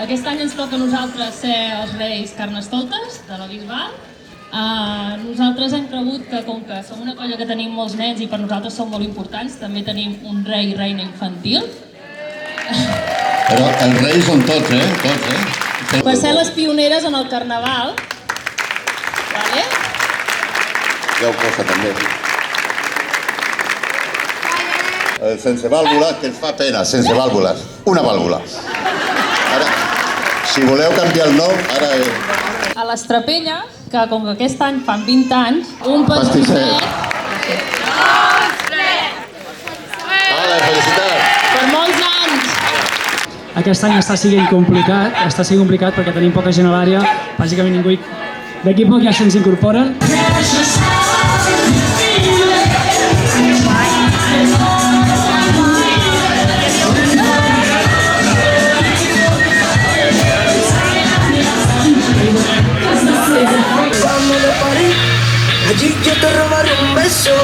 Aquest any ens toca a nosaltres ser els Reis Carnestoltes de la Bisbal. Nosaltres hem cregut que, com que som una colla que tenim molts nens i per nosaltres són molt importants, també tenim un rei i reina infantil. Però els reis són tots, Tots, Per ser les pioneres en el carnaval. Vale? Ja ho posa també. Sense vàlvula, que ens fa pena, sense vàlvules. Una vàlvula. Ara, si voleu canviar el nom, ara... A l'Estrapella, que com que aquest any fan 20 anys, un pastisset. Hola, felicitats! Per molts anys! Aquest any està sent complicat perquè tenim poca gent a l'àrea, bàsicament ningú. D'aquí poc ja se'ns incorporen. Allí yo te robaré un beso.